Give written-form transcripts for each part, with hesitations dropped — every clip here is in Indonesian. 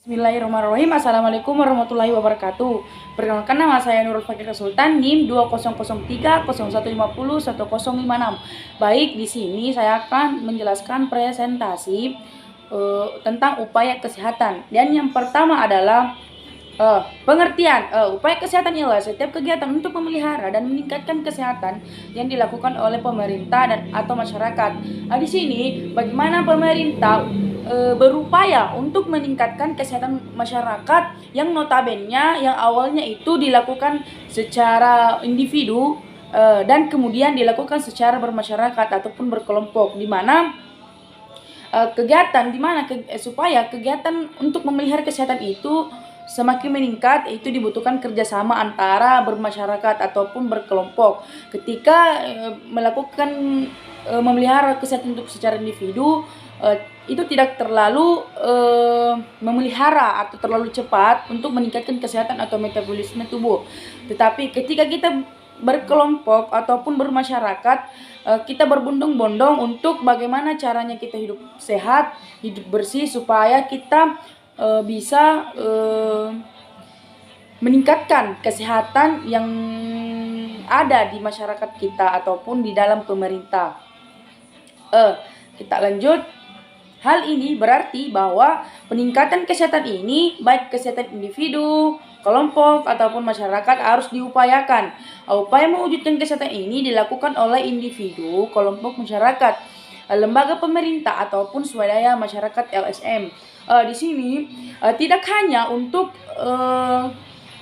Bismillahirrahmanirrahim. Assalamualaikum warahmatullahi wabarakatuh. Perkenalkan, nama saya Nurul Fakir Sultan, NIM 2003 0150 1056. Baik, di sini saya akan menjelaskan presentasi tentang upaya kesehatan. Dan yang pertama adalah pengertian. Upaya kesehatan ialah setiap kegiatan untuk memelihara dan meningkatkan kesehatan yang dilakukan oleh pemerintah dan atau masyarakat. Di sini bagaimana pemerintah berupaya untuk meningkatkan kesehatan masyarakat yang notabene yang awalnya itu dilakukan secara individu dan kemudian dilakukan secara bermasyarakat ataupun berkelompok, di mana supaya kegiatan untuk memelihara kesehatan itu semakin meningkat, itu dibutuhkan kerjasama antara bermasyarakat ataupun berkelompok. Ketika melakukan memelihara kesehatan untuk secara individu, itu tidak terlalu memelihara atau terlalu cepat untuk meningkatkan kesehatan atau metabolisme tubuh. Tetapi ketika kita berkelompok ataupun bermasyarakat, kita berbondong-bondong untuk bagaimana caranya kita hidup sehat, hidup bersih, supaya kita bisa meningkatkan kesehatan yang ada di masyarakat kita ataupun di dalam pemerintah. Kita lanjut. Hal ini berarti bahwa peningkatan kesehatan ini, baik kesehatan individu, kelompok, ataupun masyarakat, harus diupayakan. Upaya mewujudkan kesehatan ini dilakukan oleh individu, kelompok, masyarakat, lembaga pemerintah, ataupun swadaya masyarakat LSM. Di sini tidak hanya untuk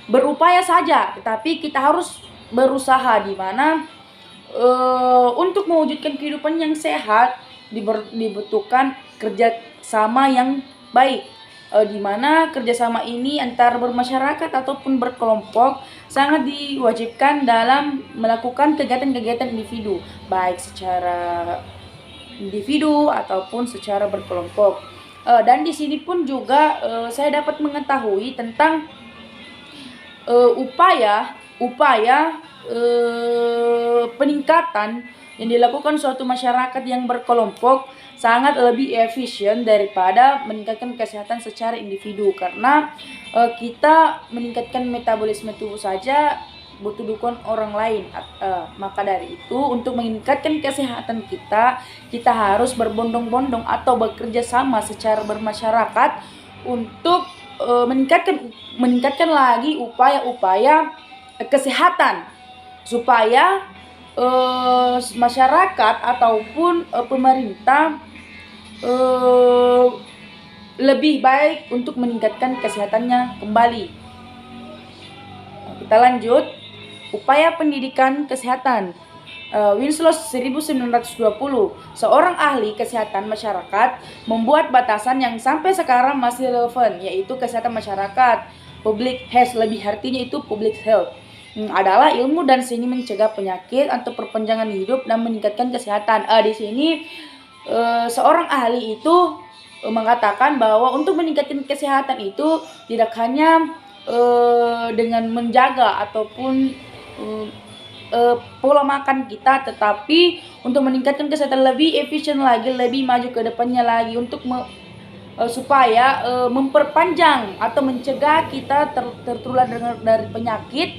berupaya saja, tetapi kita harus berusaha, di mana untuk mewujudkan kehidupan yang sehat dibutuhkan kerjasama yang baik, di mana kerjasama ini antara bermasyarakat ataupun berkelompok sangat diwajibkan dalam melakukan kegiatan-kegiatan individu, baik secara individu ataupun secara berkelompok. Dan di sini pun juga saya dapat mengetahui tentang upaya peningkatan yang dilakukan suatu masyarakat yang berkelompok sangat lebih efisien daripada meningkatkan kesehatan secara individu, karena kita meningkatkan metabolisme tubuh saja butuh dukungan orang lain. Maka dari itu, untuk meningkatkan kesehatan kita harus berbondong-bondong atau bekerja sama secara bermasyarakat untuk meningkatkan lagi upaya-upaya kesehatan, supaya masyarakat ataupun pemerintah lebih baik untuk meningkatkan kesehatannya kembali. Kita lanjut. Upaya pendidikan kesehatan. Winslow 1920, seorang ahli kesehatan masyarakat, membuat batasan yang sampai sekarang masih relevan, yaitu kesehatan masyarakat. Public health, lebih artinya itu public health, adalah ilmu dan seni mencegah penyakit atau perpanjangan hidup dan meningkatkan kesehatan. Di sini seorang ahli itu mengatakan bahwa untuk meningkatkan kesehatan itu tidak hanya dengan menjaga ataupun pola makan kita, tetapi untuk meningkatkan kesehatan lebih efisien lagi, lebih maju ke depannya lagi, untuk supaya memperpanjang atau mencegah kita tertular dari penyakit.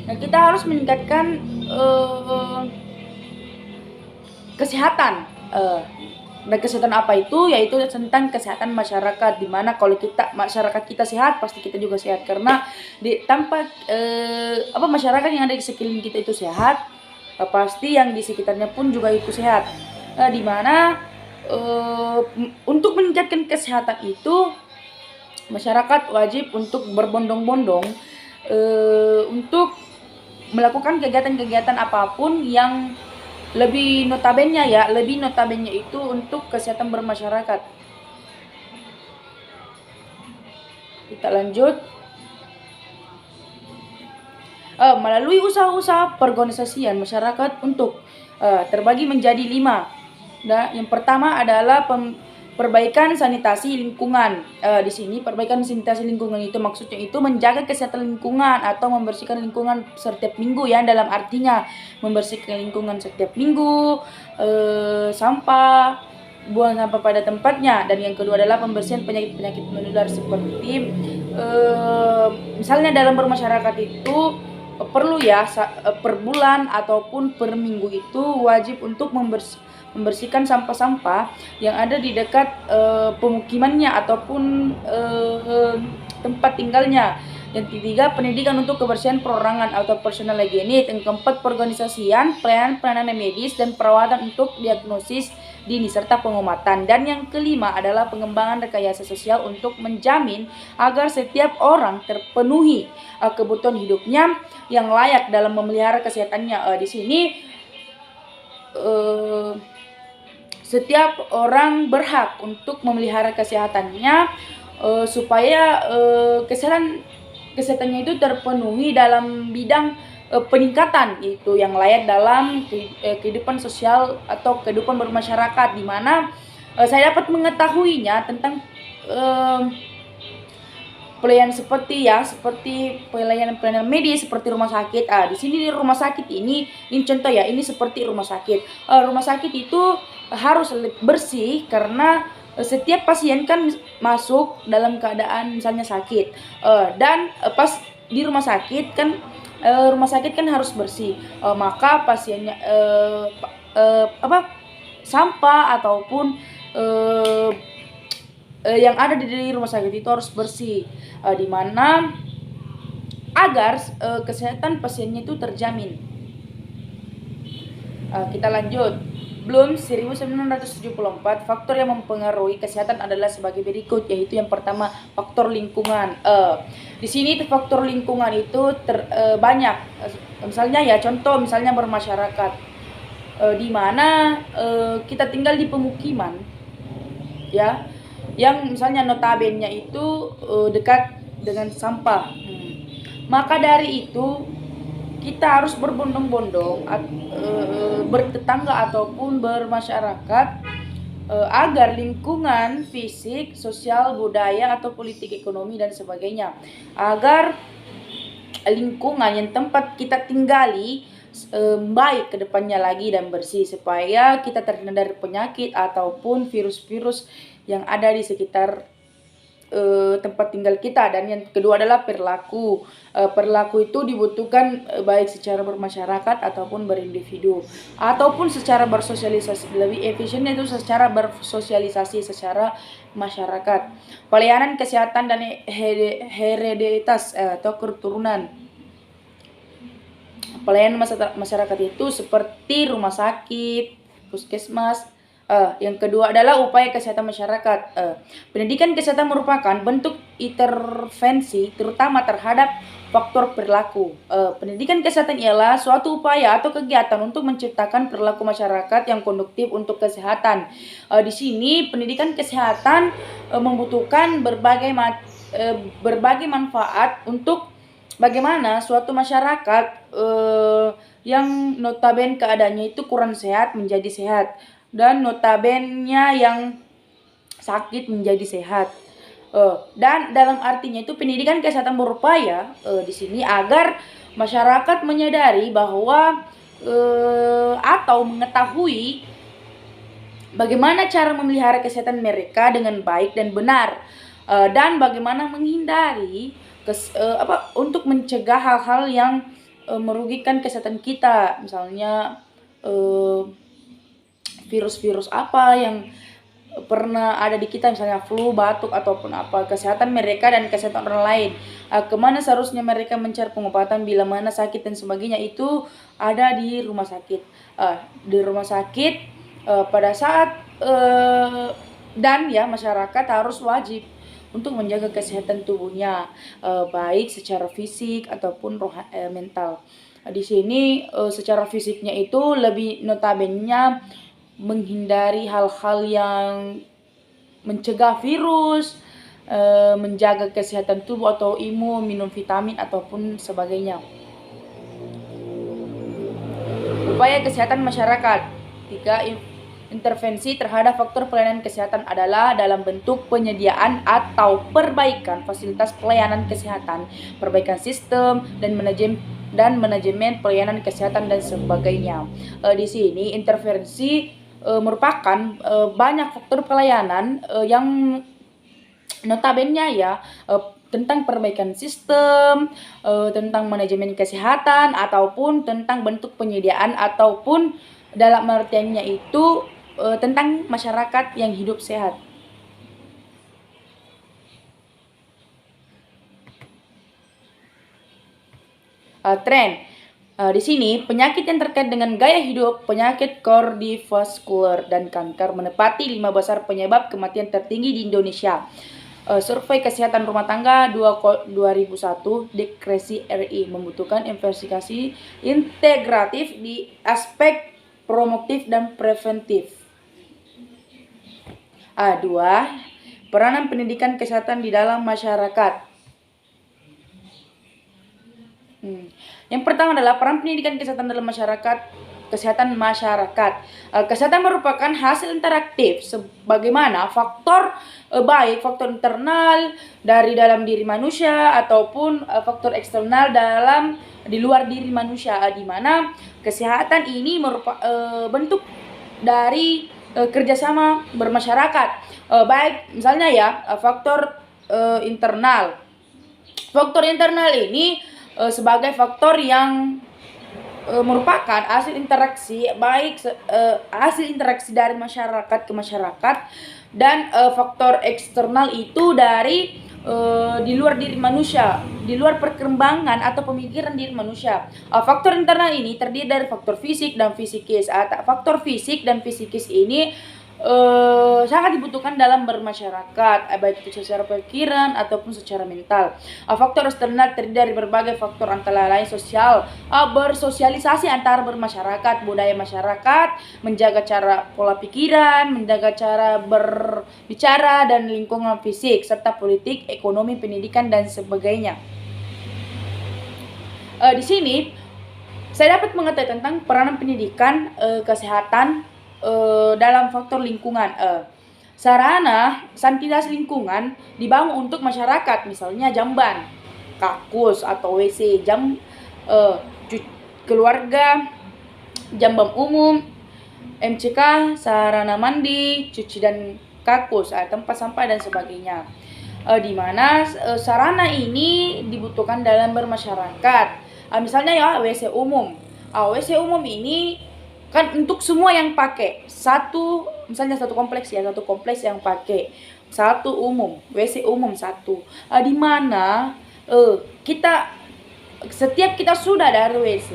Nah, kita harus meningkatkan kesehatan. Dan kesehatan apa itu? Yaitu tentang kesehatan masyarakat, dimana kalau masyarakat kita sehat, pasti kita juga sehat, karena tanpa masyarakat yang ada di sekeliling kita itu sehat, pasti yang di sekitarnya pun juga itu sehat. Dimana untuk meningkatkan kesehatan itu, masyarakat wajib untuk berbondong-bondong untuk melakukan kegiatan-kegiatan apapun yang lebih notabene itu untuk kesehatan bermasyarakat. Kita lanjut. Melalui usaha-usaha perorganisasian masyarakat untuk terbagi menjadi 5. Nah, yang pertama adalah perbaikan sanitasi lingkungan. Di sini perbaikan sanitasi lingkungan itu maksudnya itu menjaga kesehatan lingkungan atau membersihkan lingkungan setiap minggu, ya, dalam artinya membersihkan lingkungan setiap minggu, sampah, buang sampah pada tempatnya. Dan yang kedua adalah pembersihan penyakit-penyakit menular seperti misalnya dalam bermasyarakat itu perlu ya per bulan ataupun per minggu itu wajib untuk membersihkan sampah-sampah yang ada di dekat pemukimannya ataupun tempat tinggalnya. Yang ketiga, pendidikan untuk kebersihan perorangan atau personal hygiene. Yang keempat, perorganisasian, pelayanan medis dan perawatan untuk diagnosis dini serta pengobatan. Dan yang kelima adalah pengembangan rekayasa sosial untuk menjamin agar setiap orang terpenuhi kebutuhan hidupnya yang layak dalam memelihara kesehatannya. Di sini setiap orang berhak untuk memelihara kesehatannya supaya kesehatannya itu terpenuhi dalam bidang peningkatan itu yang layak dalam kehidupan sosial atau kehidupan bermasyarakat, di mana saya dapat mengetahuinya tentang pelayanan seperti pelayanan medis seperti rumah sakit. Di sini di rumah sakit ini contoh ya, ini seperti rumah sakit. Rumah sakit itu harus bersih karena setiap pasien kan masuk dalam keadaan misalnya sakit, dan pas di rumah sakit kan harus bersih, maka pasiennya sampah ataupun yang ada di rumah sakit itu harus bersih, di mana agar kesehatan pasiennya itu terjamin. Kita lanjut. Bloom 1974, faktor yang mempengaruhi kesehatan adalah sebagai berikut, yaitu yang pertama faktor lingkungan. Di sini faktor lingkungan itu banyak. Misalnya ya contoh misalnya bermasyarakat, di mana kita tinggal di pemukiman, ya, yang misalnya notabene itu dekat dengan sampah. Maka dari itu kita harus berbondong-bondong bertetangga ataupun bermasyarakat agar lingkungan fisik, sosial, budaya atau politik, ekonomi dan sebagainya, agar lingkungan yang tempat kita tinggali baik ke depannya lagi dan bersih, supaya kita terhindar dari penyakit ataupun virus-virus yang ada di sekitar tempat tinggal kita. Dan yang kedua adalah perilaku. Perilaku itu dibutuhkan baik secara bermasyarakat ataupun berindividu ataupun secara bersosialisasi. Lebih efisiennya itu secara bersosialisasi secara masyarakat. Pelayanan kesehatan dan hereditas atau keturunan. Pelayanan masyarakat itu seperti rumah sakit, puskesmas. Yang kedua adalah upaya kesehatan masyarakat. Pendidikan kesehatan merupakan bentuk intervensi terutama terhadap faktor perilaku. Pendidikan kesehatan ialah suatu upaya atau kegiatan untuk menciptakan perilaku masyarakat yang konduktif untuk kesehatan. Di sini pendidikan kesehatan membutuhkan berbagai manfaat untuk bagaimana suatu masyarakat yang notabene keadaannya itu kurang sehat menjadi sehat, dan notabene yang sakit menjadi sehat. Dan dalam artinya itu pendidikan kesehatan berupaya di sini agar masyarakat menyadari bahwa atau mengetahui bagaimana cara memelihara kesehatan mereka dengan baik dan benar, dan bagaimana menghindari untuk mencegah hal-hal yang merugikan kesehatan kita, misalnya virus-virus apa yang pernah ada di kita, misalnya flu, batuk ataupun apa, kesehatan mereka dan kesehatan orang lain, kemana seharusnya mereka mencari pengobatan bila mana sakit dan sebagainya, itu ada di rumah sakit. Di rumah sakit pada saat dan ya masyarakat harus wajib untuk menjaga kesehatan tubuhnya, baik secara fisik ataupun mental. Di sini secara fisiknya itu lebih notabene menghindari hal-hal yang mencegah virus, menjaga kesehatan tubuh atau imun, minum vitamin ataupun sebagainya. Upaya kesehatan masyarakat. 3. Intervensi terhadap faktor pelayanan kesehatan adalah dalam bentuk penyediaan atau perbaikan fasilitas pelayanan kesehatan, perbaikan sistem dan manajemen pelayanan kesehatan dan sebagainya. Di sini intervensi merupakan banyak faktor pelayanan yang notabene ya tentang perbaikan sistem, tentang manajemen kesehatan, ataupun tentang bentuk penyediaan, ataupun dalam artiannya itu tentang masyarakat yang hidup sehat. Tren. Di sini, penyakit yang terkait dengan gaya hidup, penyakit kardiovaskular, dan kanker menepati 5 besar penyebab kematian tertinggi di Indonesia. Survei Kesehatan Rumah Tangga 2001, Dekresi RI membutuhkan investigasi integratif di aspek promotif dan preventif. Dua, peranan pendidikan kesehatan di dalam masyarakat. Yang pertama adalah peran pendidikan kesehatan dalam masyarakat, kesehatan masyarakat. Kesehatan merupakan hasil interaktif sebagaimana faktor baik faktor internal dari dalam diri manusia ataupun faktor eksternal di luar diri manusia, di mana kesehatan ini merupakan bentuk dari kerjasama bermasyarakat. Baik misalnya ya faktor internal. Faktor internal ini sebagai faktor yang merupakan hasil interaksi hasil interaksi dari masyarakat ke masyarakat, dan faktor eksternal itu dari di luar diri manusia, di luar perkembangan atau pemikiran diri manusia. Faktor internal ini terdiri dari faktor fisik dan fisikis. Faktor fisik dan fisikis ini sangat dibutuhkan dalam bermasyarakat, baik itu secara pikiran ataupun secara mental. Faktor eksternal terdiri dari berbagai faktor antara lain sosial, bersosialisasi antar bermasyarakat, budaya masyarakat, menjaga cara pola pikiran, menjaga cara berbicara, dan lingkungan fisik, serta politik, ekonomi, pendidikan, dan sebagainya. Di sini saya dapat mengetahui tentang peranan pendidikan kesehatan dalam faktor lingkungan. Sarana sanitasi lingkungan dibangun untuk masyarakat, misalnya jamban, kakus atau WC, keluarga, jamban umum, MCK, sarana mandi, cuci dan kakus, tempat sampah dan sebagainya. Di mana sarana ini dibutuhkan dalam bermasyarakat. Misalnya ya WC umum. WC umum ini kan untuk semua yang pakai, misalnya satu kompleks yang pakai satu umum, WC umum satu, di mana setiap kita sudah dari WC,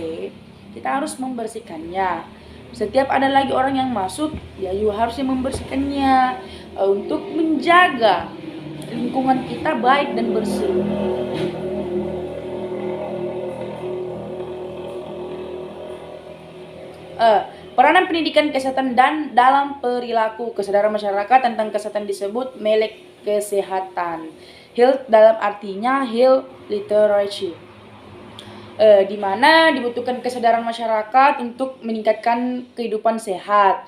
kita harus membersihkannya. Setiap ada lagi orang yang masuk, ya juga harusnya membersihkannya untuk menjaga lingkungan kita baik dan bersih. Peranan pendidikan kesehatan dan dalam perilaku kesadaran masyarakat tentang kesehatan disebut melek kesehatan. Health dalam artinya health literacy, di mana dibutuhkan kesadaran masyarakat untuk meningkatkan kehidupan sehat.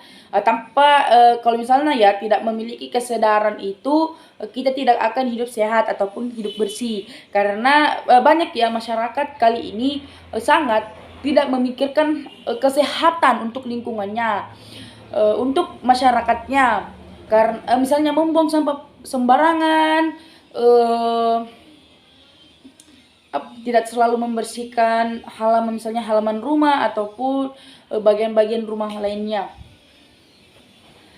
Kalau misalnya ya tidak memiliki kesadaran itu, kita tidak akan hidup sehat ataupun hidup bersih, karena banyak ya masyarakat kali ini sangat tidak memikirkan kesehatan untuk lingkungannya, untuk masyarakatnya. Karena misalnya membuang sampah sembarangan, tidak selalu membersihkan misalnya halaman rumah ataupun bagian-bagian rumah lainnya.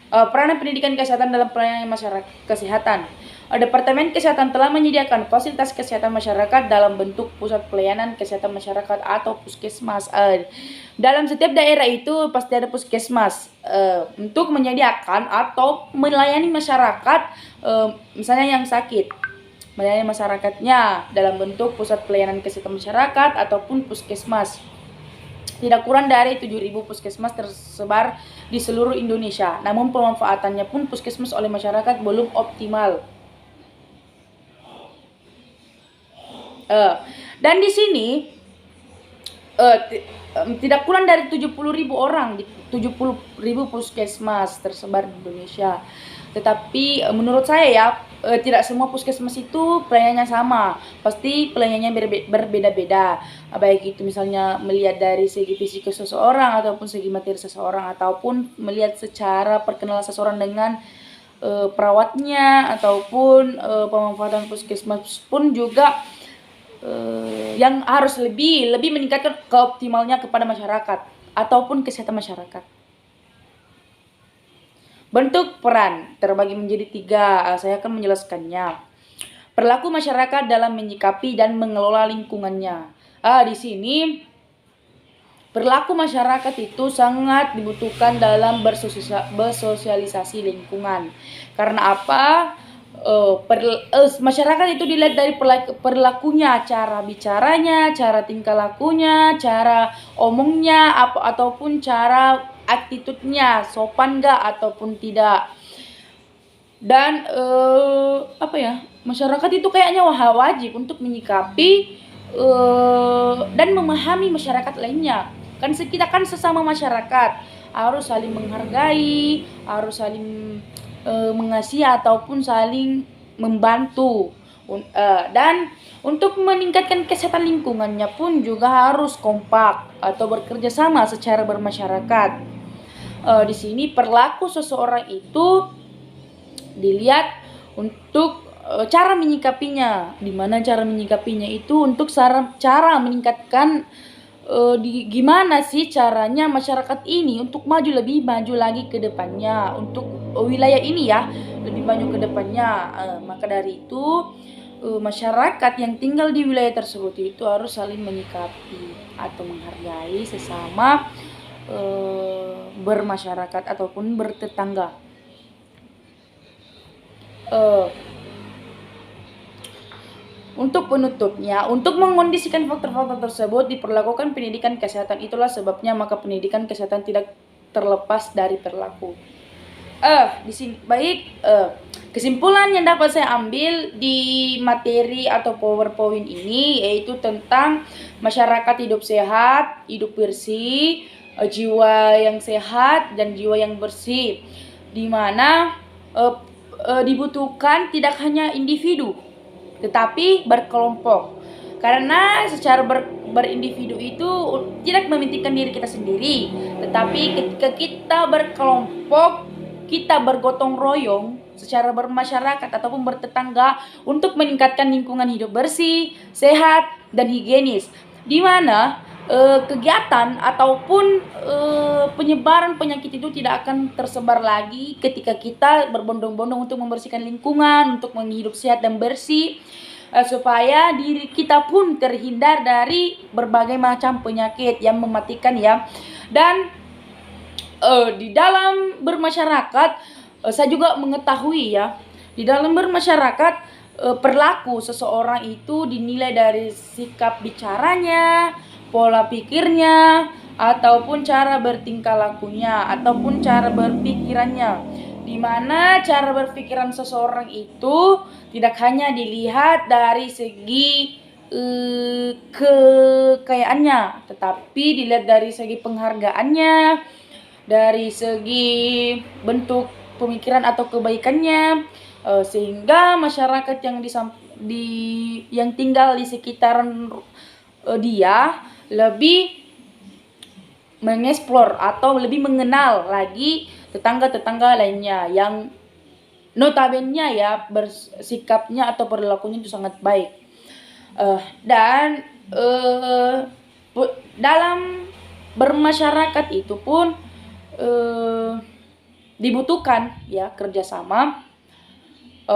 Peranan pendidikan kesehatan dalam pelayanan masyarakat kesehatan. Departemen Kesehatan telah menyediakan fasilitas kesehatan masyarakat dalam bentuk pusat pelayanan kesehatan masyarakat atau puskesmas. Dalam setiap daerah itu pasti ada puskesmas untuk menyediakan atau melayani masyarakat, misalnya yang sakit, melayani masyarakatnya dalam bentuk pusat pelayanan kesehatan masyarakat ataupun puskesmas. Tidak kurang dari 7.000 puskesmas tersebar di seluruh Indonesia. Namun pemanfaatannya pun puskesmas oleh masyarakat belum optimal. Dan di sini tidak kurang dari 70.000 orang di 70.000 puskesmas tersebar di Indonesia. Tetapi menurut saya ya, tidak semua puskesmas itu pelayanannya sama, pasti pelayanannya berbeda-beda. Baik itu misalnya melihat dari segi fisik seseorang, ataupun segi materi seseorang, ataupun melihat secara perkenalan seseorang dengan perawatnya, ataupun pemanfaatan puskesmas pun juga yang harus lebih meningkatkan keoptimalnya kepada masyarakat ataupun kesehatan masyarakat. Bentuk peran terbagi menjadi 3. Saya akan menjelaskannya. Perilaku masyarakat dalam menyikapi dan mengelola lingkungannya. Di sini perilaku masyarakat itu sangat dibutuhkan dalam bersosialisasi lingkungan. Karena apa? Masyarakat itu dilihat dari perilakunya, cara bicaranya, cara tingkah lakunya, cara omongnya, ataupun cara attitude-nya, sopan nggak ataupun tidak. Dan masyarakat itu kayaknya wajib untuk menyikapi dan memahami masyarakat lainnya. Kan kita kan sesama masyarakat, harus saling menghargai, harus saling mengasihi ataupun saling membantu. Dan untuk meningkatkan kesehatan lingkungannya pun juga harus kompak atau bekerja sama secara bermasyarakat. Di sini perilaku seseorang itu dilihat untuk cara menyikapinya. Di mana cara menyikapinya itu untuk cara meningkatkan gimana sih caranya masyarakat ini untuk lebih maju lagi ke depannya, untuk wilayah ini ya lebih maju ke depannya. Maka dari itu masyarakat yang tinggal di wilayah tersebut itu harus saling menyikapi atau menghargai sesama bermasyarakat ataupun bertetangga. Untuk penutupnya, untuk mengondisikan faktor-faktor tersebut diperlakukan pendidikan kesehatan. Itulah sebabnya maka pendidikan kesehatan tidak terlepas dari perilaku. Di sini kesimpulan yang dapat saya ambil di materi atau PowerPoint ini yaitu tentang masyarakat hidup sehat, hidup bersih, jiwa yang sehat dan jiwa yang bersih, di mana dibutuhkan tidak hanya individu tetapi berkelompok. Karena secara berindividu itu tidak mementingkan diri kita sendiri, tetapi ketika kita berkelompok, kita bergotong royong secara bermasyarakat ataupun bertetangga untuk meningkatkan lingkungan hidup bersih, sehat, dan higienis, di mana kegiatan ataupun penyebaran penyakit itu tidak akan tersebar lagi ketika kita berbondong-bondong untuk membersihkan lingkungan, untuk menghidup sehat dan bersih, supaya diri kita pun terhindar dari berbagai macam penyakit yang mematikan ya. Dan di dalam bermasyarakat saya juga mengetahui ya, di dalam bermasyarakat perilaku seseorang itu dinilai dari sikap bicaranya, pola pikirnya, ataupun cara bertingkah lakunya, ataupun cara berpikirannya. Di mana cara berpikiran seseorang itu tidak hanya dilihat dari segi kekayaannya, tetapi dilihat dari segi penghargaannya, dari segi bentuk pemikiran atau kebaikannya, sehingga masyarakat yang tinggal di sekitaran dia lebih mengeksplor atau lebih mengenal lagi tetangga-tetangga lainnya yang notabene ya bersikapnya atau perilakunya itu sangat baik. Dan dalam bermasyarakat itu pun dibutuhkan ya kerjasama.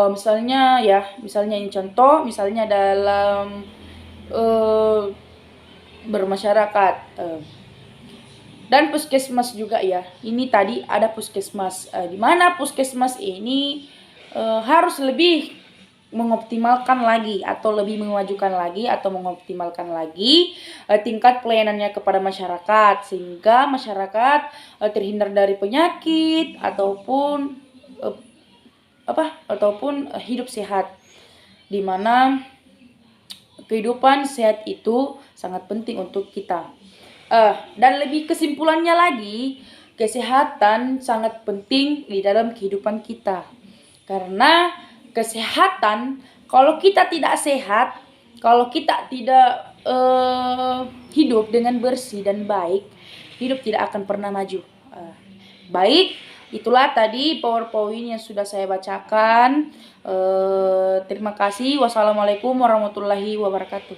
Misalnya ini contoh, misalnya dalam bermasyarakat dan puskesmas juga ya. Ini tadi ada puskesmas, di mana puskesmas ini harus lebih mengoptimalkan lagi atau lebih memajukan lagi atau mengoptimalkan lagi tingkat pelayanannya kepada masyarakat, sehingga masyarakat terhindar dari penyakit ataupun hidup sehat, di mana kehidupan sehat itu sangat penting untuk kita. Dan lebih kesimpulannya lagi, kesehatan sangat penting di dalam kehidupan kita. Karena kesehatan, kalau kita tidak sehat, kalau kita tidak hidup dengan bersih dan baik, hidup tidak akan pernah maju. Baik, itulah tadi PowerPoint yang sudah saya bacakan. Terima kasih. Wassalamualaikum warahmatullahi wabarakatuh.